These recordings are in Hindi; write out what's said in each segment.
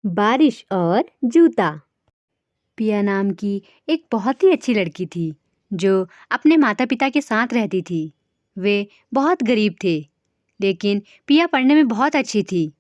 बारिश और जूता। पिया नाम की एक बहुत ही अच्छी लड़की थी जो अपने माता पिता के साथ रहती थी। वे बहुत गरीब थे, लेकिन पिया पढ़ने में बहुत अच्छी थी।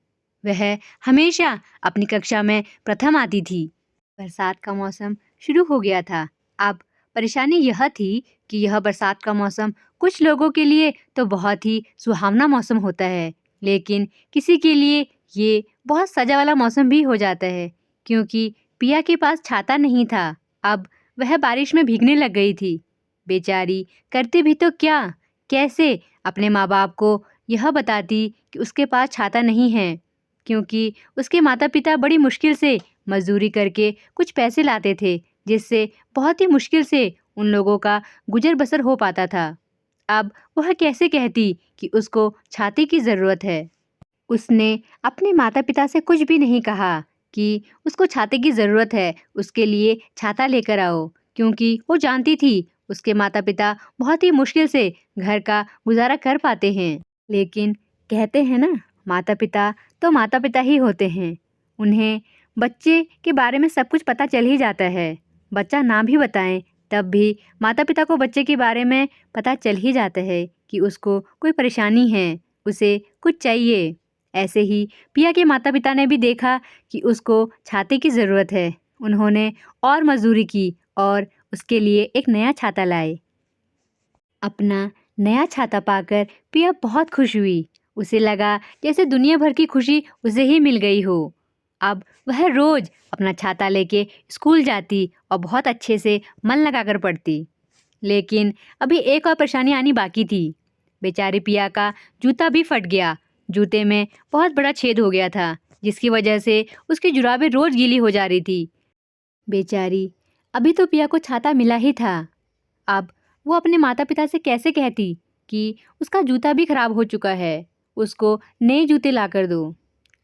वह हमेशा अपनी कक्षा में प्रथम आती थी। बरसात का मौसम शुरू हो गया था। अब परेशानी यह थी कि यह बरसात का मौसम कुछ लोगों के लिए तो बहुत ही सुहावना मौसम होता है, लेकिन किसी के लिए ये बहुत सजा वाला मौसम भी हो जाता है, क्योंकि पिया के पास छाता नहीं था। अब वह बारिश में भीगने लग गई थी। बेचारी करती भी तो क्या, कैसे अपने माँ बाप को यह बताती कि उसके पास छाता नहीं है, क्योंकि उसके माता पिता बड़ी मुश्किल से मजदूरी करके कुछ पैसे लाते थे, जिससे बहुत ही मुश्किल से उन लोगों का गुजर बसर हो पाता था। अब वह कैसे कहती कि उसको छाते की ज़रूरत है। उसने अपने माता-पिता से कुछ भी नहीं कहा कि उसको छाते की ज़रूरत है, उसके लिए छाता लेकर आओ, क्योंकि वो जानती थी उसके माता-पिता बहुत ही मुश्किल से घर का गुज़ारा कर पाते हैं। लेकिन कहते हैं ना, माता-पिता तो माता-पिता ही होते हैं। उन्हें बच्चे के बारे में सब कुछ पता चल ही जाता है। बच्चा ना भी बताएँ, तब भी माता-पिता को बच्चे के बारे में पता चल ही जाता है कि उसको कोई परेशानी है, उसे कुछ चाहिए। ऐसे ही पिया के माता-पिता ने भी देखा कि उसको छाते की ज़रूरत है। उन्होंने और मज़दूरी की और उसके लिए एक नया छाता लाए। अपना नया छाता पाकर पिया बहुत खुश हुई। उसे लगा जैसे दुनिया भर की खुशी उसे ही मिल गई हो। अब वह रोज़ अपना छाता लेके स्कूल जाती और बहुत अच्छे से मन लगाकर पढ़ती। लेकिन अभी एक और परेशानी आनी बाकी थी। बेचारी पिया का जूता भी फट गया। जूते में बहुत बड़ा छेद हो गया था, जिसकी वजह से उसकी जुराबें रोज़ गीली हो जा रही थी। बेचारी, अभी तो पिया को छाता मिला ही था। अब वो अपने माता-पिता से कैसे कहती कि उसका जूता भी खराब हो चुका है, उसको नए जूते लाकर दो।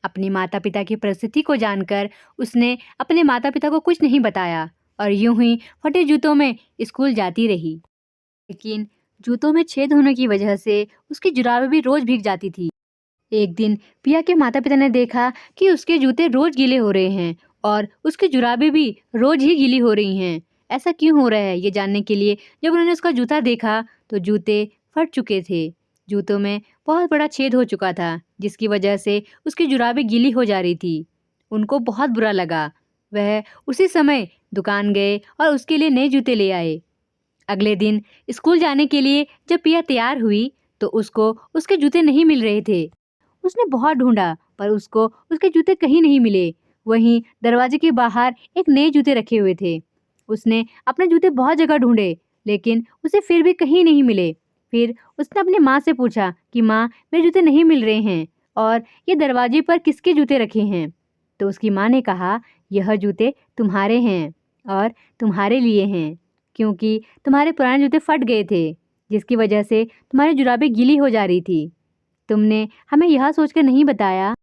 अपने माता-पिता की परिस्थिति को जानकर उसने अपने माता-पिता को कुछ नहीं बताया और यूं ही फटे जूतों में स्कूल जाती रही। लेकिन जूतों में छेद होने की वजह से उसकी जुराबें भी रोज भीग जाती थी। एक दिन पिया के माता-पिता ने देखा कि उसके जूते रोज गीले हो रहे हैं और उसकी जुराबें भी रोज ही गीली हो रही हैं। ऐसा क्यों हो रहा है, ये जानने के लिए जब उन्होंने उसका जूता देखा तो जूते फट चुके थे। जूतों में बहुत बड़ा छेद हो चुका था, जिसकी वजह से उसकी जुराबें गीली हो जा रही थी। उनको बहुत बुरा लगा। वह उसी समय दुकान गए और उसके लिए नए जूते ले आए। अगले दिन स्कूल जाने के लिए जब पिया तैयार हुई तो उसको उसके जूते नहीं मिल रहे थे। उसने बहुत ढूंढा, पर उसको उसके जूते कहीं नहीं मिले। वहीं दरवाजे के बाहर एक नए जूते रखे हुए थे। उसने अपने जूते बहुत जगह ढूंढे, लेकिन उसे फिर भी कहीं नहीं मिले। फिर उसने अपनी माँ से पूछा कि माँ, मेरे जूते नहीं मिल रहे हैं और ये दरवाजे पर किसके जूते रखे हैं। तो उसकी माँ ने कहा, यह जूते तुम्हारे हैं और तुम्हारे लिए हैं, क्योंकि तुम्हारे पुराने जूते फट गए थे, जिसकी वजह से तुम्हारी जुराबें गीली हो जा रही थी। तुमने हमें यह सोचकर नहीं बताया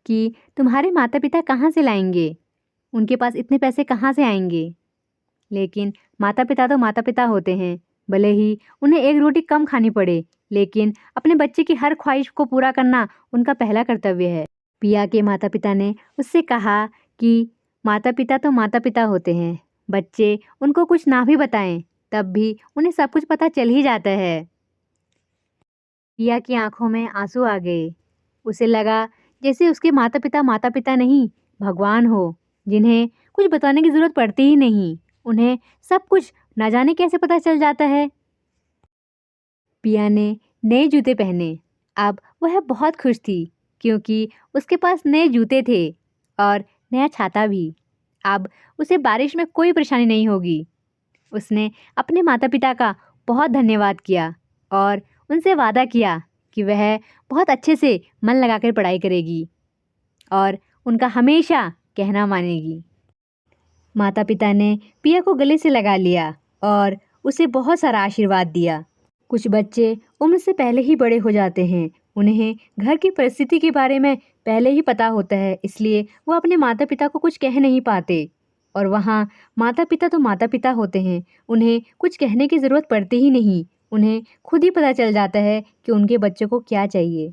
कि तुम्हारे माता-पिता कहाँ से लाएंगे, उनके पास इतने पैसे कहाँ से आएंगे। लेकिन माता-पिता तो माता-पिता होते हैं, भले ही उन्हें एक रोटी कम खानी पड़े, लेकिन अपने बच्चे की हर ख्वाहिश को पूरा करना उनका पहला कर्तव्य है। पिया के माता-पिता ने उससे कहा कि माता-पिता तो माता-पिता होते हैं, बच्चे उनको कुछ ना भी बताएं, तब भी उन्हें सब कुछ पता चल ही जाता है। पिया की आंखों में आंसू आ गए। उसे लगा जैसे उसके माता-पिता माता-पिता नहीं, भगवान हो, जिन्हें कुछ बताने की ज़रूरत पड़ती ही नहीं। उन्हें सब कुछ ना जाने कैसे पता चल जाता है। पिया ने नए जूते पहने। अब वह बहुत खुश थी, क्योंकि उसके पास नए जूते थे और नया छाता भी। अब उसे बारिश में कोई परेशानी नहीं होगी। उसने अपने माता-पिता का बहुत धन्यवाद किया और उनसे वादा किया कि वह बहुत अच्छे से मन लगाकर पढ़ाई करेगी और उनका हमेशा कहना मानेगी। माता-पिता ने पिया को गले से लगा लिया और उसे बहुत सारा आशीर्वाद दिया। कुछ बच्चे उम्र से पहले ही बड़े हो जाते हैं। उन्हें घर की परिस्थिति के बारे में पहले ही पता होता है, इसलिए वो अपने माता-पिता को कुछ कह नहीं पाते। और वहाँ माता-पिता तो माता-पिता होते हैं, उन्हें कुछ कहने की ज़रूरत पड़ती ही नहीं। उन्हें खुद ही पता चल जाता है कि उनके बच्चों को क्या चाहिए।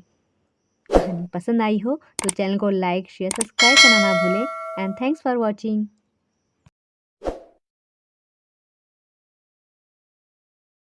कहानी पसंद आई हो तो चैनल को लाइक शेयर सब्सक्राइब करना ना भूलें एंड थैंक्स फॉर वॉचिंग।